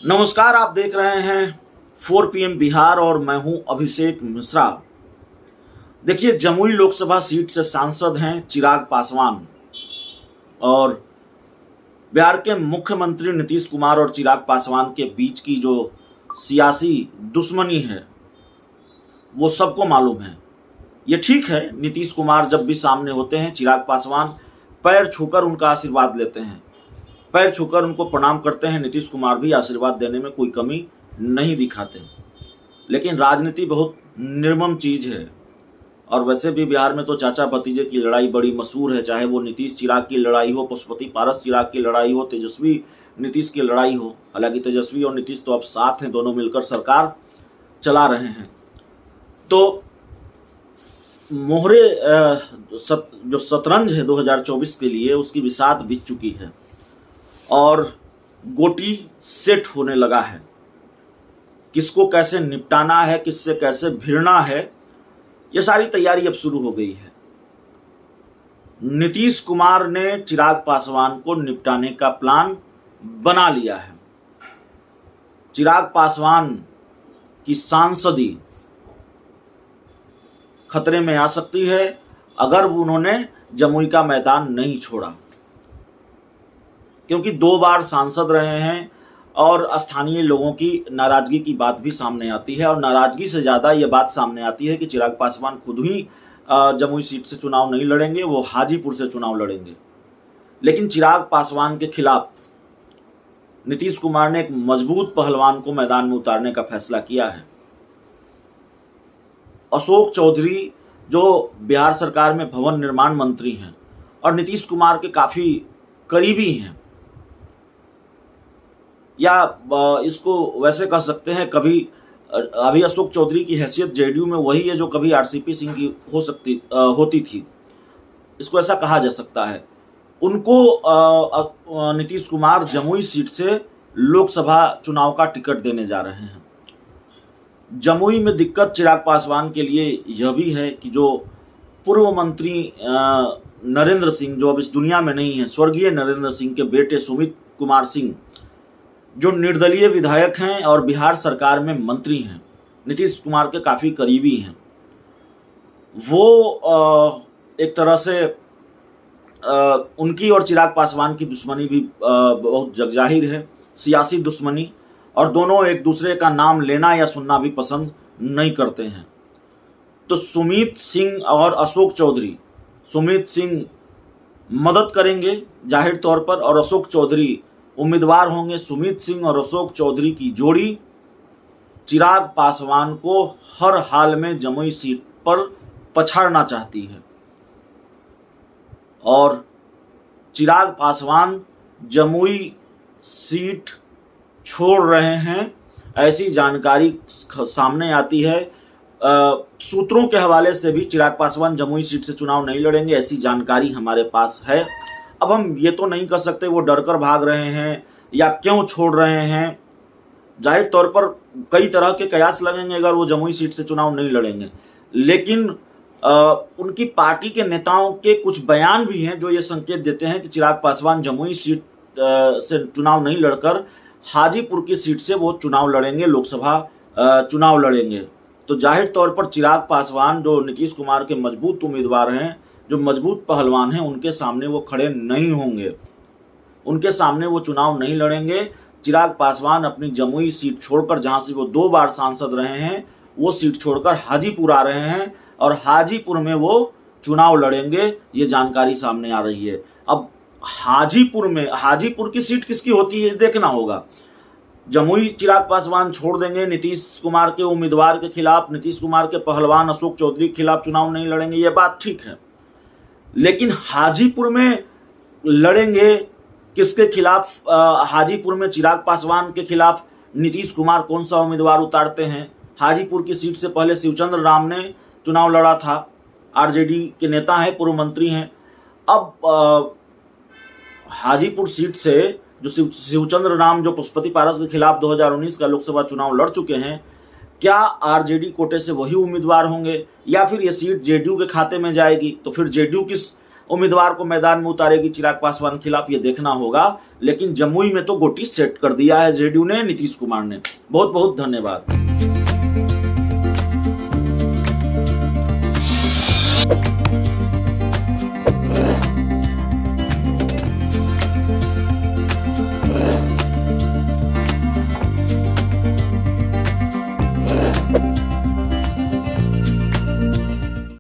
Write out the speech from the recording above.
नमस्कार, आप देख रहे हैं 4 PM बिहार और मैं हूं अभिषेक मिश्रा। देखिए, जमुई लोकसभा सीट से सांसद हैं चिराग पासवान और बिहार के मुख्यमंत्री नीतीश कुमार और चिराग पासवान के बीच की जो सियासी दुश्मनी है वो सबको मालूम है। ये ठीक है, नीतीश कुमार जब भी सामने होते हैं चिराग पासवान पैर छूकर उनका आशीर्वाद लेते हैं, पैर छूकर उनको प्रणाम करते हैं। नीतीश कुमार भी आशीर्वाद देने में कोई कमी नहीं दिखाते। लेकिन राजनीति बहुत निर्मम चीज है और वैसे भी बिहार में तो चाचा भतीजे की लड़ाई बड़ी मशहूर है, चाहे वो नीतीश चिराग की लड़ाई हो, पशुपति पारस चिराग की लड़ाई हो, तेजस्वी नीतीश की लड़ाई हो। हालांकि तेजस्वी और नीतीश तो अब साथ हैं, दोनों मिलकर सरकार चला रहे हैं। तो मोहरे जो शतरंज है 2024 के लिए, उसकी बिसात बीत चुकी है और गोटी सेट होने लगा है। किसको कैसे निपटाना है, किससे कैसे भिड़ना है, ये सारी तैयारी अब शुरू हो गई है। नीतीश कुमार ने चिराग पासवान को निपटाने का प्लान बना लिया है। चिराग पासवान की सांसदी खतरे में आ सकती है अगर उन्होंने जमुई का मैदान नहीं छोड़ा, क्योंकि 2 बार सांसद रहे हैं और स्थानीय लोगों की नाराजगी की बात भी सामने आती है। और नाराजगी से ज़्यादा ये बात सामने आती है कि चिराग पासवान खुद ही जमुई सीट से चुनाव नहीं लड़ेंगे, वो हाजीपुर से चुनाव लड़ेंगे। लेकिन चिराग पासवान के खिलाफ नीतीश कुमार ने एक मजबूत पहलवान को मैदान में उतारने का फैसला किया है। अशोक चौधरी जो बिहार सरकार में भवन निर्माण मंत्री हैं और नीतीश कुमार के काफ़ी करीबी हैं, या इसको वैसे कह सकते हैं, कभी अभी अशोक चौधरी की हैसियत जेडीयू में वही है जो कभी आरसीपी सिंह की होती थी, इसको ऐसा कहा जा सकता है। उनको नीतीश कुमार जमुई सीट से लोकसभा चुनाव का टिकट देने जा रहे हैं। जमुई में दिक्कत चिराग पासवान के लिए यह भी है कि जो पूर्व मंत्री नरेंद्र सिंह, जो अब इस दुनिया में नहीं है, स्वर्गीय नरेंद्र सिंह के बेटे सुमित कुमार सिंह, जो निर्दलीय विधायक हैं और बिहार सरकार में मंत्री हैं, नीतीश कुमार के काफ़ी करीबी हैं, वो एक तरह से उनकी और चिराग पासवान की दुश्मनी भी बहुत जगजाहिर है, सियासी दुश्मनी, और दोनों एक दूसरे का नाम लेना या सुनना भी पसंद नहीं करते हैं। तो सुमित सिंह और अशोक चौधरी, सुमित सिंह मदद करेंगे जाहिर तौर पर और अशोक चौधरी उम्मीदवार होंगे। सुमित सिंह और अशोक चौधरी की जोड़ी चिराग पासवान को हर हाल में जमुई सीट पर पछाड़ना चाहती है और चिराग पासवान जमुई सीट छोड़ रहे हैं, ऐसी जानकारी सामने आती है। सूत्रों के हवाले से भी चिराग पासवान जमुई सीट से चुनाव नहीं लड़ेंगे, ऐसी जानकारी हमारे पास है। अब हम ये तो नहीं कर सकते वो डर कर भाग रहे हैं या क्यों छोड़ रहे हैं। जाहिर तौर पर कई तरह के कयास लगेंगे अगर वो जमुई सीट से चुनाव नहीं लड़ेंगे। लेकिन उनकी पार्टी के नेताओं के कुछ बयान भी हैं जो ये संकेत देते हैं कि चिराग पासवान जमुई सीट से चुनाव नहीं लड़कर हाजीपुर की सीट से वो चुनाव लड़ेंगे, लोकसभा चुनाव लड़ेंगे। तो जाहिर तौर पर चिराग पासवान जो नीतीश कुमार के मजबूत उम्मीदवार हैं, जो मजबूत पहलवान हैं, उनके सामने वो खड़े नहीं होंगे, उनके सामने वो चुनाव नहीं लड़ेंगे। चिराग पासवान अपनी जमुई सीट छोड़कर, जहां से वो 2 बार सांसद रहे हैं, वो सीट छोड़कर हाजीपुर आ रहे हैं और हाजीपुर में वो चुनाव लड़ेंगे, ये जानकारी सामने आ रही है। अब हाजीपुर की सीट किसकी होती है देखना होगा। जमुई चिराग पासवान छोड़ देंगे, नीतीश कुमार के उम्मीदवार के खिलाफ, नीतीश कुमार के पहलवान अशोक चौधरी के खिलाफ चुनाव नहीं लड़ेंगे, ये बात ठीक है। लेकिन हाजीपुर में लड़ेंगे किसके खिलाफ? हाजीपुर में चिराग पासवान के खिलाफ नीतीश कुमार कौन सा उम्मीदवार उतारते हैं? हाजीपुर की सीट से पहले शिवचंद्र राम ने चुनाव लड़ा था, आरजेडी के नेता हैं, पूर्व मंत्री हैं। अब हाजीपुर सीट से जो शिवचंद्र राम, जो पशुपति पारस के खिलाफ 2019 का लोकसभा चुनाव लड़ चुके हैं, क्या आरजेडी कोटे से वही उम्मीदवार होंगे या फिर ये सीट जेडीयू के खाते में जाएगी? तो फिर जेडीयू किस उम्मीदवार को मैदान में उतारेगी चिराग पासवान के खिलाफ, ये देखना होगा। लेकिन जमुई में तो गोटी सेट कर दिया है जेडीयू ने, नीतीश कुमार ने। बहुत बहुत धन्यवाद।